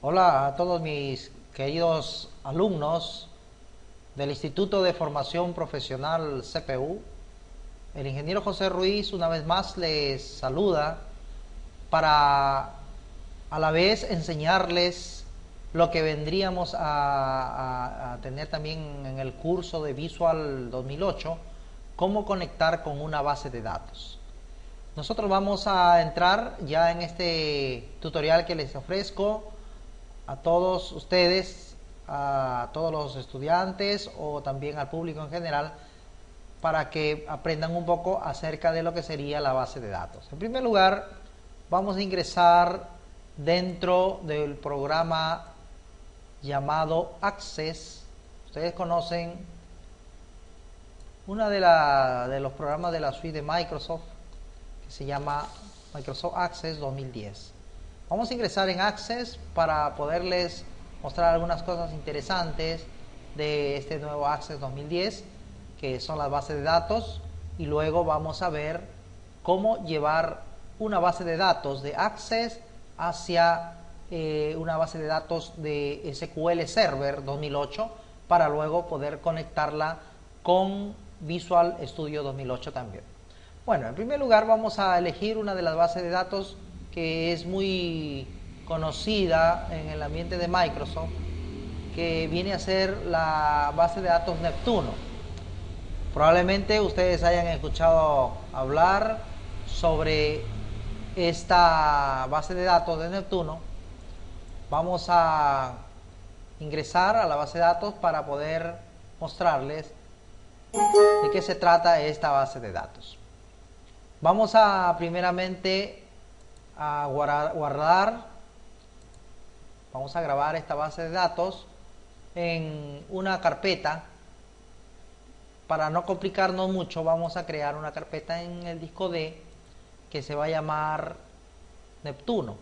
Hola a todos mis queridos alumnos del Instituto de Formación Profesional CPU. El ingeniero José Ruiz una vez más les saluda para a la vez enseñarles lo que vendríamos a tener también en el curso de Visual 2008, cómo conectar con una base de datos. Nosotros vamos a entrar ya en este tutorial que les ofrezco a todos ustedes, a todos los estudiantes o también al público en general, para que aprendan un poco acerca de lo que sería la base de datos. En primer lugar, vamos a ingresar dentro del programa llamado Access. Ustedes conocen uno de los programas de la suite de Microsoft que se llama Microsoft Access 2010. Vamos a ingresar en Access para poderles mostrar algunas cosas interesantes de este nuevo Access 2010, que son las bases de datos, y luego vamos a ver cómo llevar una base de datos de Access hacia una base de datos de SQL Server 2008 para luego poder conectarla con Visual Studio 2008 también. Bueno, en primer lugar vamos a elegir una de las bases de datos que es muy conocida en el ambiente de Microsoft, que viene a ser la base de datos Neptuno. Probablemente ustedes hayan escuchado hablar sobre esta base de datos de Neptuno. Vamos a ingresar a la base de datos para poder mostrarles de qué se trata esta base de datos. Vamos a primeramente a guardar, vamos a grabar esta base de datos en una carpeta. Para no complicarnos mucho, vamos a crear una carpeta en el disco D que se va a llamar Neptuno,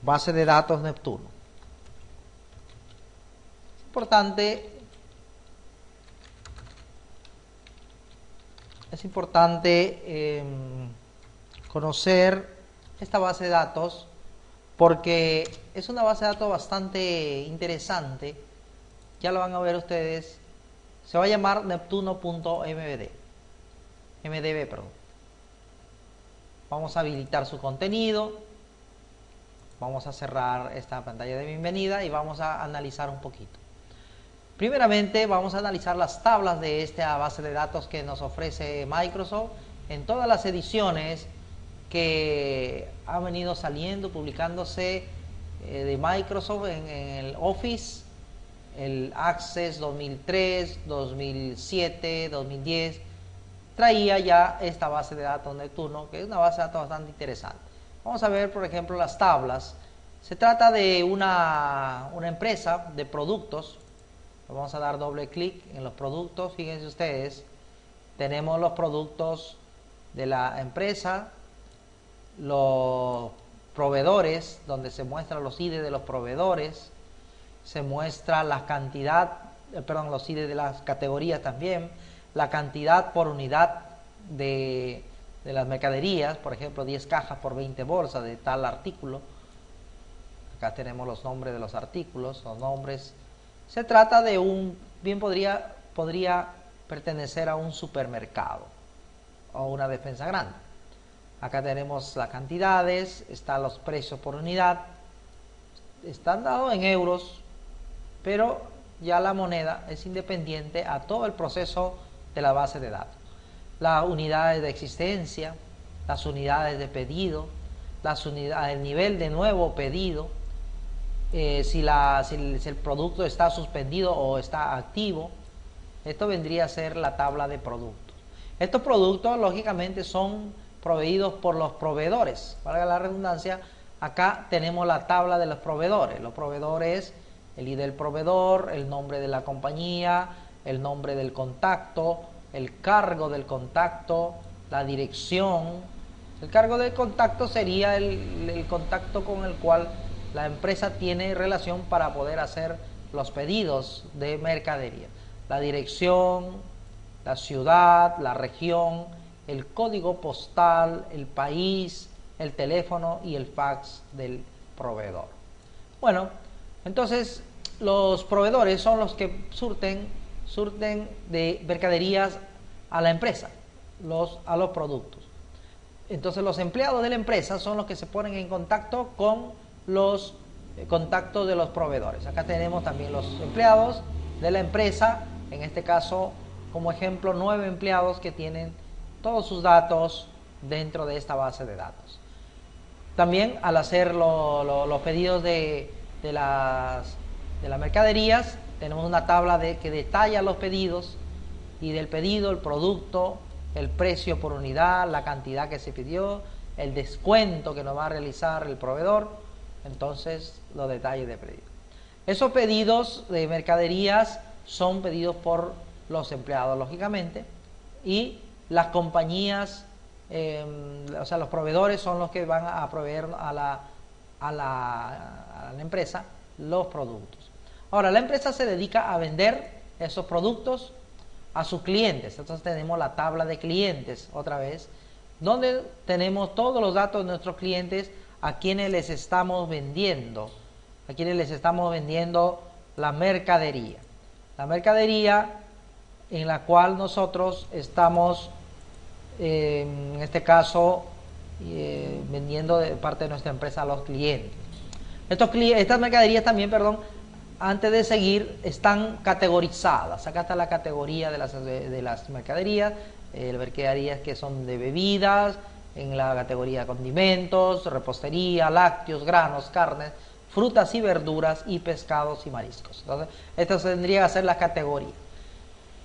base de datos Neptuno. Es importante conocer esta base de datos porque es una base de datos bastante interesante. Ya lo van a ver ustedes. Se va a llamar neptuno.mdb. Vamos a habilitar su contenido. Vamos a cerrar esta pantalla de bienvenida y vamos a analizar un poquito. Primeramente vamos a analizar las tablas de esta base de datos que nos ofrece Microsoft en todas las ediciones que han venido saliendo, publicándose de Microsoft en el Office, el Access 2003, 2007, 2010, traía ya esta base de datos Neptuno, que es una base de datos bastante interesante. Vamos a ver, por ejemplo, las tablas. Se trata de una empresa de productos. Vamos a dar doble clic en los productos. Fíjense ustedes, tenemos los productos de la empresa, los proveedores, donde se muestran los ID de los proveedores, se muestra la cantidad, los ID de las categorías también, la cantidad por unidad de las mercaderías, por ejemplo 10 cajas por 20 bolsas de tal artículo. Acá tenemos los nombres de los artículos, los nombres. Se trata de bien podría pertenecer a un supermercado o una despensa grande. Acá tenemos las cantidades, están los precios por unidad, están dados en euros, pero ya la moneda es independiente a todo el proceso de la base de datos. Las unidades de existencia, las unidades de pedido, las unidades, el nivel de nuevo pedido, si el producto está suspendido o está activo. Esto vendría a ser la tabla de productos. Estos productos lógicamente son proveídos por los proveedores. Valga la redundancia, acá tenemos la tabla de los proveedores. Los proveedores, el ID del proveedor, el nombre de la compañía, el nombre del contacto, el cargo del contacto, la dirección. El cargo del contacto sería el contacto con el cual la empresa tiene relación para poder hacer los pedidos de mercadería. La dirección, la ciudad, la región, el código postal, el país, el teléfono y el fax del proveedor. Bueno, entonces los proveedores son los que surten de mercaderías a la empresa, a los productos. Entonces los empleados de la empresa son los que se ponen en contacto con los contactos de los proveedores. Acá tenemos también los empleados de la empresa, en este caso como ejemplo 9 empleados que tienen todos sus datos dentro de esta base de datos. También al hacer los pedidos de las mercaderías, tenemos una tabla que detalla los pedidos, y del pedido, el producto, el precio por unidad, la cantidad que se pidió, el descuento que nos va a realizar el proveedor, entonces los detalles de pedido. Esos pedidos de mercaderías son pedidos por los empleados, lógicamente, y las compañías, o sea, los proveedores son los que van a proveer a la empresa los productos. Ahora, la empresa se dedica a vender esos productos a sus clientes. Entonces tenemos la tabla de clientes otra vez, donde tenemos todos los datos de nuestros clientes, a quienes les estamos vendiendo, la mercadería. La mercadería en la cual nosotros estamos, en este caso, vendiendo de parte de nuestra empresa a los clientes. Estas mercaderías también, antes de seguir, están categorizadas. Acá está la categoría de las mercaderías, mercaderías que son de bebidas, en la categoría de condimentos, repostería, lácteos, granos, carnes, frutas y verduras, y pescados y mariscos. Entonces, estas tendrían que ser las categorías.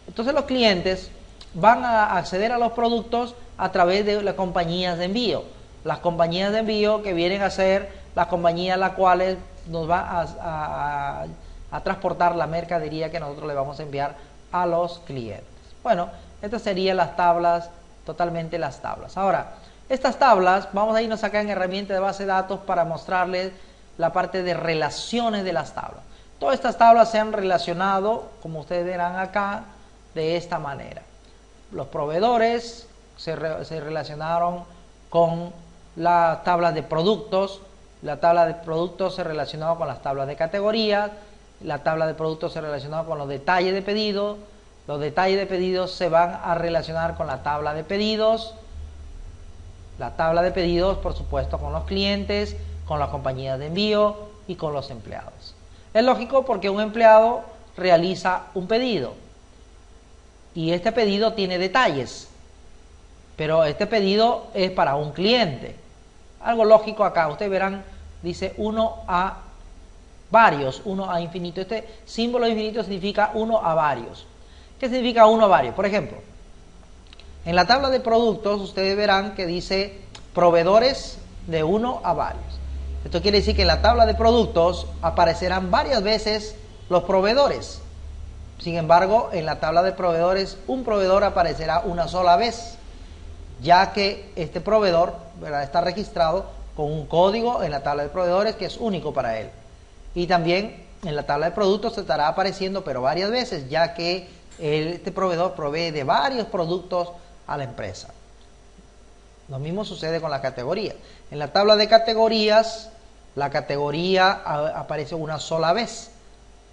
Entonces los clientes van a acceder a los productos a través de las compañías de envío. Las compañías de envío que vienen a ser las compañías las cuales nos va a transportar la mercadería que nosotros le vamos a enviar a los clientes. Bueno, estas serían las tablas, totalmente las tablas. Ahora, estas tablas, vamos a irnos acá en herramienta de base de datos para mostrarles la parte de relaciones de las tablas. Todas estas tablas se han relacionado, como ustedes verán acá, de esta manera. Los proveedores se relacionaron con la tabla de productos, la tabla de productos se relacionó con las tablas de categorías, la tabla de productos se relacionó con los detalles de pedido, los detalles de pedidos se van a relacionar con la tabla de pedidos, por supuesto, con los clientes, con las compañías de envío y con los empleados. Es lógico porque un empleado realiza un pedido y este pedido tiene detalles, pero este pedido es para un cliente. Algo lógico acá, ustedes verán, dice 1 a varios, 1 a infinito. Este símbolo de infinito significa 1 a varios. ¿Qué significa 1 a varios? Por ejemplo, en la tabla de productos ustedes verán que dice proveedores de 1 a varios. Esto quiere decir que en la tabla de productos aparecerán varias veces los proveedores. Sin embargo, en la tabla de proveedores, un proveedor aparecerá una sola vez, ya que este proveedor, está registrado con un código en la tabla de proveedores que es único para él. Y también en la tabla de productos se estará apareciendo, pero varias veces, ya que este proveedor provee de varios productos a la empresa. Lo mismo sucede con la categoría. En la tabla de categorías, la categoría aparece una sola vez,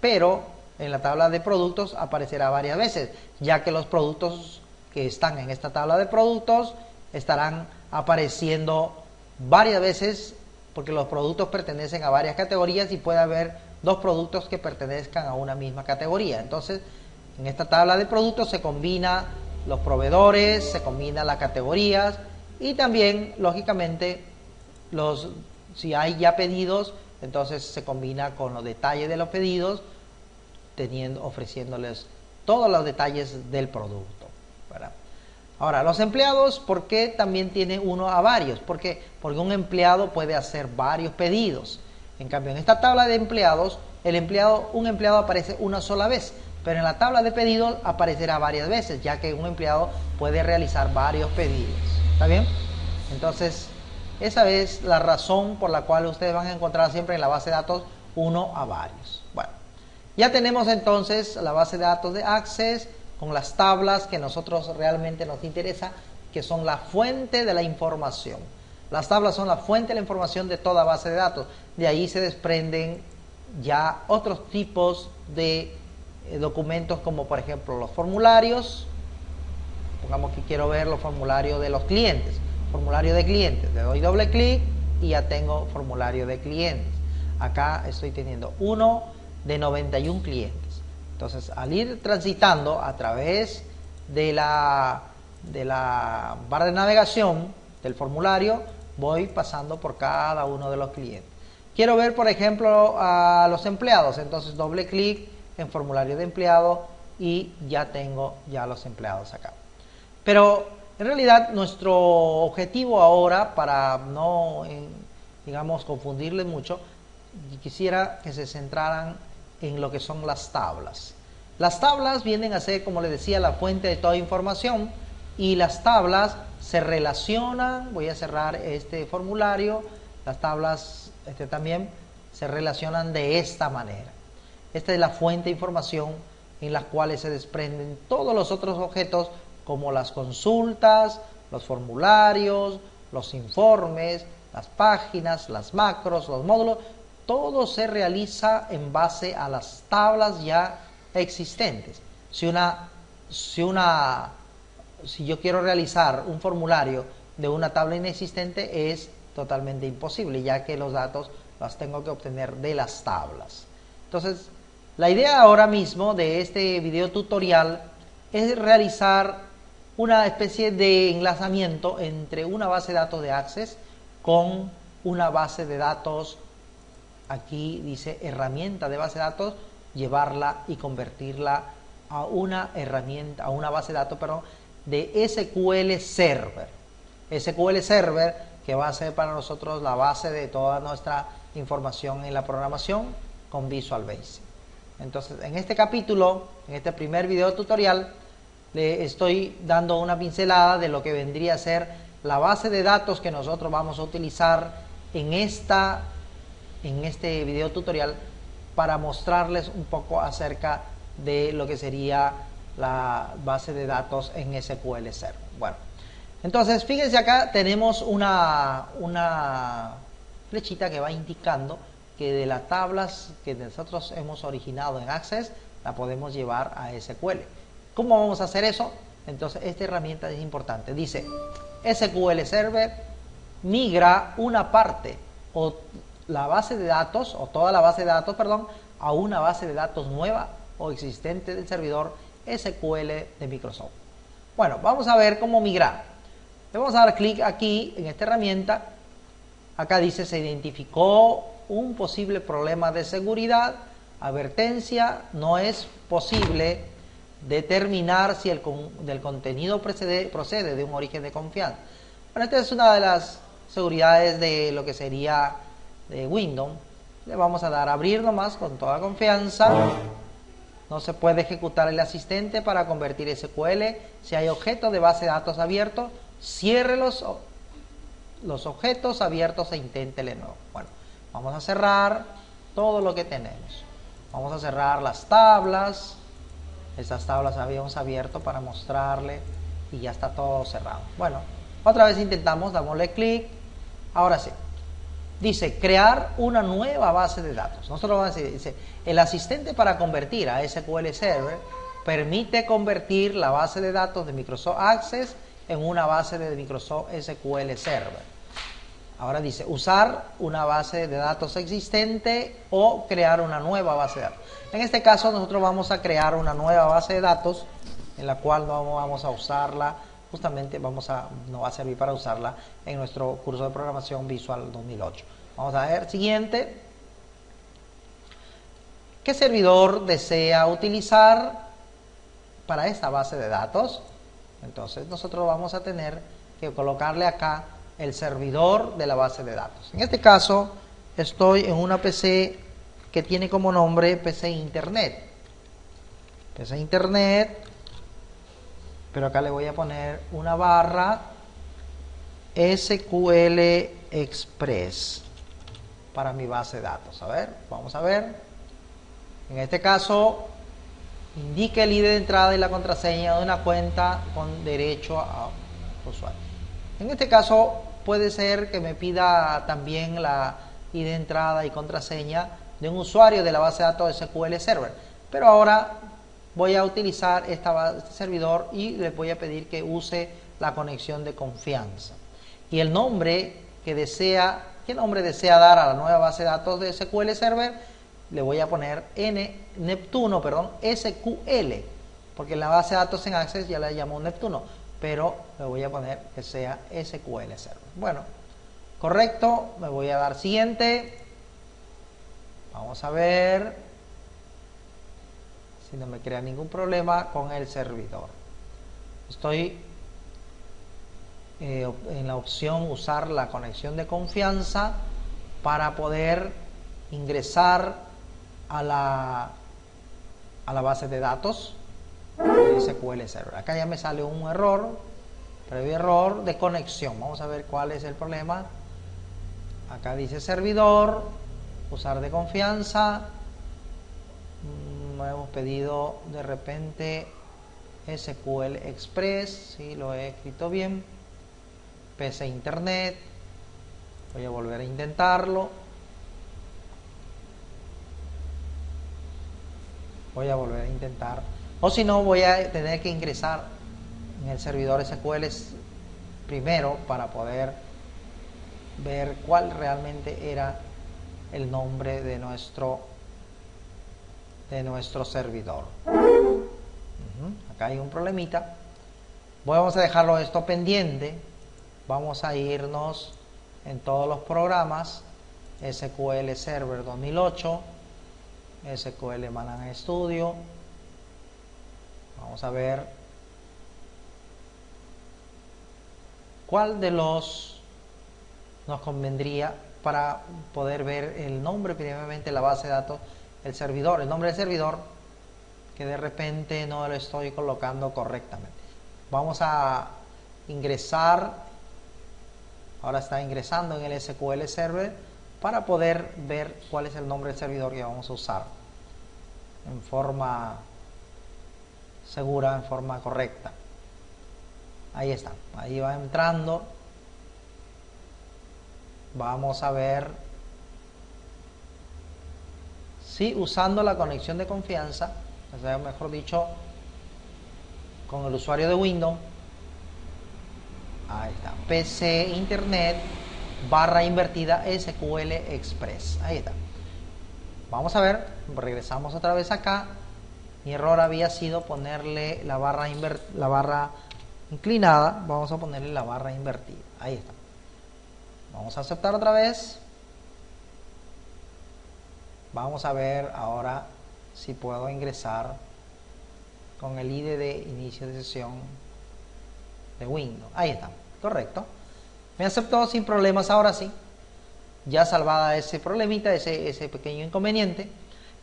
pero en la tabla de productos aparecerá varias veces, ya que los productos que están en esta tabla de productos estarán apareciendo varias veces, porque los productos pertenecen a varias categorías y puede haber dos productos que pertenezcan a una misma categoría. Entonces, en esta tabla de productos se combina los proveedores, se combina las categorías y también, lógicamente, si hay ya pedidos, entonces se combina con los detalles de los pedidos, ofreciéndoles todos los detalles del producto, ¿verdad? Ahora, los empleados, ¿por qué también tiene 1 a varios? Porque un empleado puede hacer varios pedidos. En cambio, en esta tabla de empleados, un empleado aparece una sola vez, pero en la tabla de pedidos aparecerá varias veces, ya que un empleado puede realizar varios pedidos. ¿Está bien? Entonces, esa es la razón por la cual ustedes van a encontrar siempre en la base de datos 1 a varios. Bueno, ya tenemos entonces la base de datos de Access con las tablas que nosotros realmente nos interesa, que son la fuente de la información. Las tablas son la fuente de la información de toda base de datos. De ahí se desprenden ya otros tipos de documentos, como por ejemplo los formularios. Pongamos que quiero ver los formularios de los clientes, formulario de clientes, le doy doble clic y ya tengo formulario de clientes. Acá estoy teniendo uno de 91 clientes. Entonces, al ir transitando a través de la barra de navegación del formulario, voy pasando por cada uno de los clientes. Quiero ver, por ejemplo, a los empleados, entonces doble clic en formulario de empleado y ya tengo ya los empleados acá. Pero en realidad nuestro objetivo ahora, para no, digamos, confundirle mucho, quisiera que se centraran en lo que son las tablas. Las tablas vienen a ser, como les decía, la fuente de toda información, y las tablas se relacionan. Voy a cerrar este formulario. Las tablas también se relacionan de esta manera. Esta es la fuente de información en la cual se desprenden todos los otros objetos, como las consultas, los formularios, los informes, las páginas, las macros, los módulos. Todo se realiza en base a las tablas ya existentes. Si yo quiero realizar un formulario de una tabla inexistente, es totalmente imposible, ya que los datos los tengo que obtener de las tablas. Entonces, la idea ahora mismo de este video tutorial es realizar una especie de enlazamiento entre una base de datos de Access con una base de datos, aquí dice herramienta de base de datos, llevarla y convertirla a una herramienta, a una base de datos, perdón, de SQL Server. SQL Server, que va a ser para nosotros la base de toda nuestra información en la programación con Visual Basic. Entonces, en este capítulo, en este primer video tutorial, le estoy dando una pincelada de lo que vendría a ser la base de datos que nosotros vamos a utilizar en este video tutorial, para mostrarles un poco acerca de lo que sería la base de datos en SQL Server. Bueno, entonces fíjense, acá tenemos una flechita que va indicando que de las tablas que nosotros hemos originado en Access, la podemos llevar a SQL. ¿Cómo vamos a hacer eso? Entonces, esta herramienta es importante. Dice, SQL Server migra una parte o la base de datos, o toda la base de datos, perdón, a una base de datos nueva o existente del servidor SQL de Microsoft. Bueno, vamos a ver cómo migrar. Le vamos a dar clic aquí en esta herramienta. Acá dice, se identificó un posible problema de seguridad. Advertencia, no es posible determinar si del contenido procede de un origen de confianza. Bueno, esta es una de las seguridades de lo que sería de Windows. Le vamos a dar a abrir nomás con toda confianza. No se puede ejecutar el asistente para convertir SQL. Si hay objetos de base de datos abiertos, cierre los objetos abiertos e inténtele de nuevo. Bueno, vamos a cerrar todo lo que tenemos. Vamos a cerrar las tablas. Estas tablas habíamos abierto para mostrarle y ya está todo cerrado. Bueno, otra vez intentamos, dámosle clic. Ahora sí. Dice, crear una nueva base de datos. Nosotros vamos a decir, dice, el asistente para convertir a SQL Server permite convertir la base de datos de Microsoft Access en una base de Microsoft SQL Server. Ahora dice, usar una base de datos existente o crear una nueva base de datos. En este caso nosotros vamos a crear una nueva base de datos, en la cual no vamos a usarla, justamente no va a servir para usarla en nuestro curso de programación Visual 2008. Vamos a ver, siguiente. ¿Qué servidor desea utilizar para esta base de datos? Entonces nosotros vamos a tener que colocarle acá el servidor de la base de datos. En este caso estoy en una PC que tiene como nombre PC Internet. PC Internet, pero acá le voy a poner una barra SQL Express para mi base de datos. A ver, vamos a ver. En este caso, indique el ID de entrada y la contraseña de una cuenta con derecho a usuario. En este caso, puede ser que me pida también la ID de entrada y contraseña de un usuario de la base de datos SQL Server. Pero ahora voy a utilizar este servidor y les voy a pedir que use la conexión de confianza. Y el nombre que desea, ¿qué nombre desea dar a la nueva base de datos de SQL Server? Le voy a poner Neptuno, SQL, porque en la base de datos en Access ya la llamo Neptuno, pero le voy a poner que sea SQL Server. Bueno, correcto, me voy a dar siguiente. Vamos a ver si no me crea ningún problema con el servidor. Estoy en la opción usar la conexión de confianza para poder ingresar a la base de datos de SQL Server. Acá ya me sale un error, previo error de conexión. Vamos a ver cuál es el problema. Acá dice servidor, usar de confianza. Hemos pedido de repente SQL Express, si lo he escrito bien. PC Internet. Voy a volver a intentarlo. Voy a volver a intentar. O si no, voy a tener que ingresar en el servidor SQL primero para poder ver cuál realmente era el nombre de nuestro servidor. Acá hay un problemita. Vamos a dejarlo esto pendiente. Vamos a irnos en todos los programas. SQL Server 2008, SQL Manan Studio. Vamos a ver cuál de los nos convendría para poder ver el nombre previamente, la base de datos, el servidor, el nombre del servidor, que de repente no lo estoy colocando correctamente. Vamos a ingresar, ahora está ingresando en el SQL Server para poder ver cuál es el nombre del servidor que vamos a usar en forma segura, en forma correcta. Ahí está, ahí va entrando. Vamos a ver si usando la conexión de confianza, o sea, mejor dicho, con el usuario de Windows, ahí está, PC Internet / SQL Express. Ahí está. Vamos a ver, regresamos otra vez acá. Mi error había sido ponerle la barra inclinada. Vamos a ponerle la barra invertida. Ahí está. Vamos a aceptar otra vez. Vamos a ver ahora si puedo ingresar con el ID de inicio de sesión de Windows. Ahí está, correcto. Me aceptó sin problemas, ahora sí. Ya salvada ese problemita, ese pequeño inconveniente.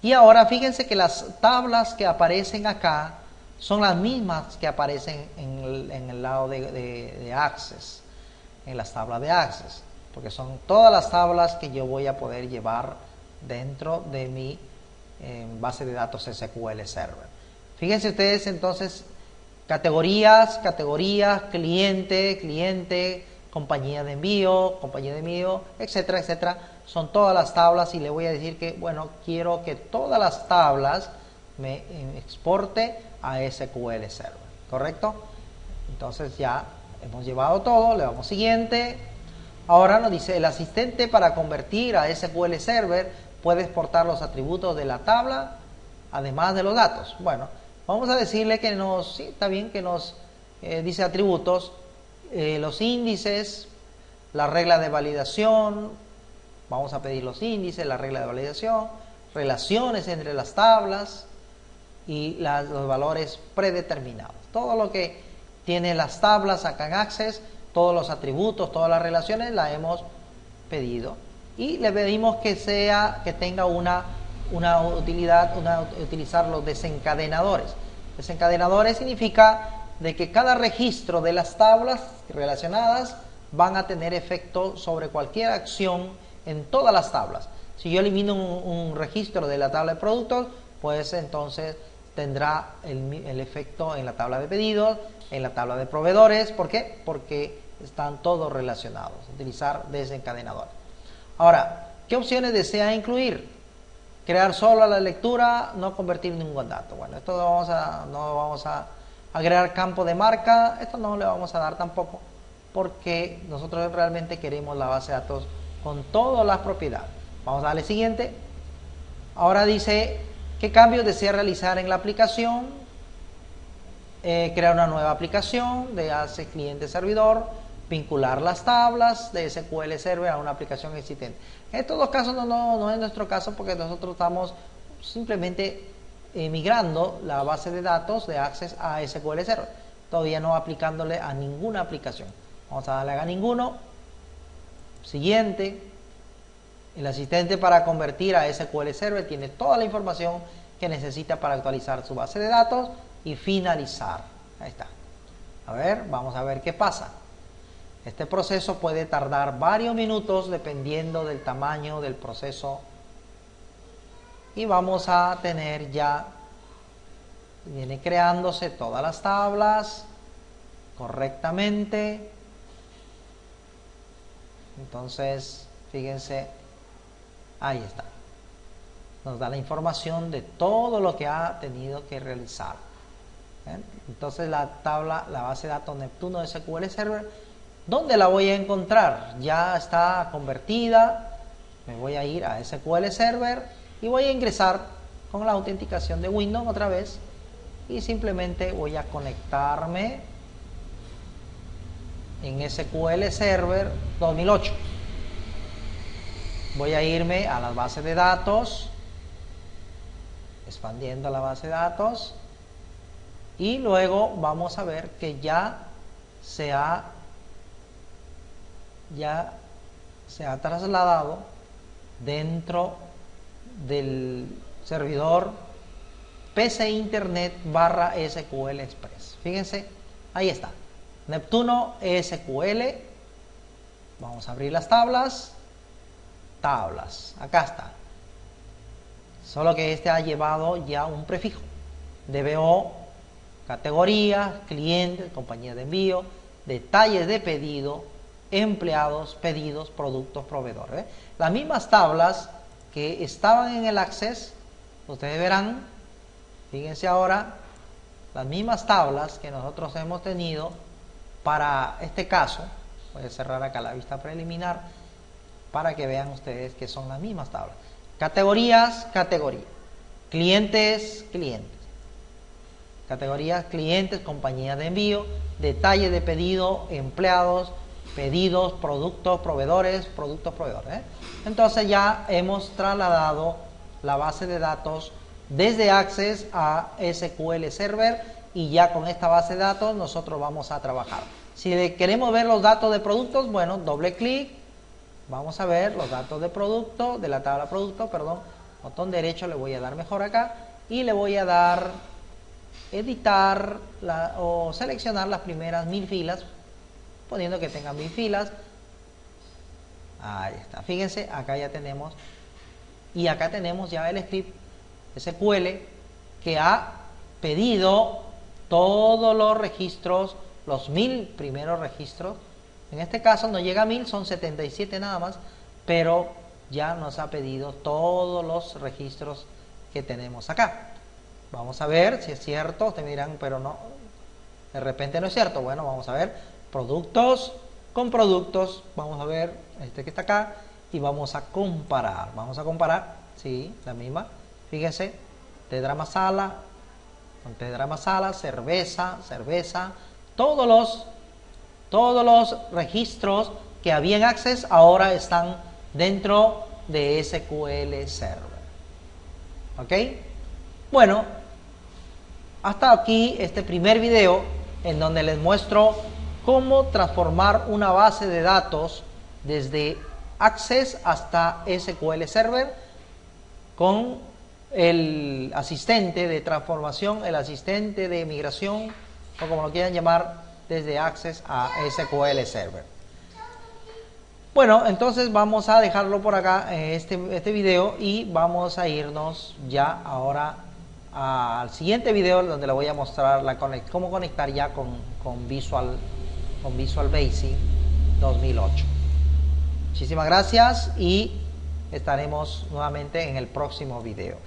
Y ahora fíjense que las tablas que aparecen acá son las mismas que aparecen en el lado de Access, en las tablas de Access, porque son todas las tablas que yo voy a poder llevar dentro de mi base de datos SQL Server. Fíjense ustedes entonces, categorías, cliente, compañía de envío, etcétera, etcétera. Son todas las tablas y le voy a decir que, bueno, quiero que todas las tablas me exporte a SQL Server, ¿correcto? Entonces ya hemos llevado todo, le damos siguiente. Ahora nos dice, el asistente para convertir a SQL Server puede exportar los atributos de la tabla, además de los datos. Bueno, vamos a decirle que sí, está bien que nos dice atributos, los índices, la regla de validación, vamos a pedir los índices, la regla de validación, relaciones entre las tablas y los valores predeterminados. Todo lo que tiene las tablas acá en Access, todos los atributos, todas las relaciones, la hemos pedido. Y le pedimos que tenga una utilidad, utilizar los desencadenadores. Desencadenadores significa de que cada registro de las tablas relacionadas van a tener efecto sobre cualquier acción en todas las tablas. Si yo elimino un registro de la tabla de productos, pues entonces tendrá el efecto en la tabla de pedidos, en la tabla de proveedores. ¿Por qué? Porque están todos relacionados. Utilizar desencadenadores. Ahora, ¿qué opciones desea incluir? crear solo la lectura, no convertir ningún dato. Bueno, esto no vamos a agregar campo de marca, esto no le vamos a dar tampoco, porque nosotros realmente queremos la base de datos con todas las propiedades. Vamos a darle siguiente. Ahora dice, ¿qué cambios desea realizar en la aplicación? Crear una nueva aplicación de Access cliente servidor, vincular las tablas de SQL Server a una aplicación existente. En estos dos casos no es nuestro caso, porque nosotros estamos simplemente migrando la base de datos de Access a SQL Server, todavía no aplicándole a ninguna aplicación. Vamos a darle a ninguno. Siguiente. El asistente para convertir a SQL Server tiene toda la información que necesita para actualizar su base de datos y finalizar. Ahí está. A ver, vamos a ver qué pasa. Este proceso puede tardar varios minutos dependiendo del tamaño del proceso. Y vamos a tener ya, viene creándose todas las tablas correctamente. Entonces, fíjense, ahí está. Nos da la información de todo lo que ha tenido que realizar. ¿Ven? Entonces la tabla, la base de datos Neptuno SQL Server, ¿dónde la voy a encontrar? Ya está convertida. Me voy a ir a SQL Server y voy a ingresar con la autenticación de Windows otra vez. Y simplemente voy a conectarme en SQL Server 2008. Voy a irme a las bases de datos, expandiendo la base de datos, y luego vamos a ver que ya se ha trasladado dentro del servidor PC Internet / SQL Express. Fíjense, ahí está, Neptuno SQL. Vamos a abrir las tablas, acá está. Solo que este ha llevado ya un prefijo, DBO, categorías, clientes, compañía de envío, detalles de pedido, empleados, pedidos, productos, proveedores. Las mismas tablas que estaban en el Access, ustedes verán, fíjense ahora, las mismas tablas que nosotros hemos tenido para este caso. Voy a cerrar acá la vista preliminar para que vean ustedes que son las mismas tablas. Categorías, categoría. Clientes, clientes. Categorías, clientes, compañía de envío, detalles de pedido, empleados, pedidos, productos, proveedores, productos, proveedores. Entonces ya hemos trasladado la base de datos desde Access a SQL Server, y ya con esta base de datos nosotros vamos a trabajar. Si queremos ver los datos de productos, bueno, doble clic, vamos a ver los datos de producto, de la tabla producto, perdón, botón derecho le voy a dar mejor acá, y le voy a dar editar o seleccionar las primeras 1000 filas, poniendo que tengan 1000 filas. Ahí está, fíjense, acá ya tenemos, y acá tenemos ya el script SQL que ha pedido todos los registros, los 1000 primeros registros. En este caso no llega a 1000, son 77 nada más, pero ya nos ha pedido todos los registros que tenemos acá. Vamos a ver si es cierto. Ustedes me dirán, pero no, de repente no es cierto. Bueno, vamos a ver productos con productos. Vamos a ver este que está acá y vamos a comparar. Vamos a comparar, sí, la misma. Fíjense, Tedra Masala con Tedra Masala, cerveza, todos los registros que había en Access ahora están dentro de SQL Server. ¿Ok? Bueno, hasta aquí este primer video en donde les muestro cómo transformar una base de datos desde Access hasta SQL Server con el asistente de transformación, el asistente de migración, o como lo quieran llamar, desde Access a SQL Server. Bueno, entonces vamos a dejarlo por acá este video, y vamos a irnos ya ahora al siguiente video donde le voy a mostrar cómo conectar ya con Visual Basic 2008. Muchísimas gracias y estaremos nuevamente en el próximo video.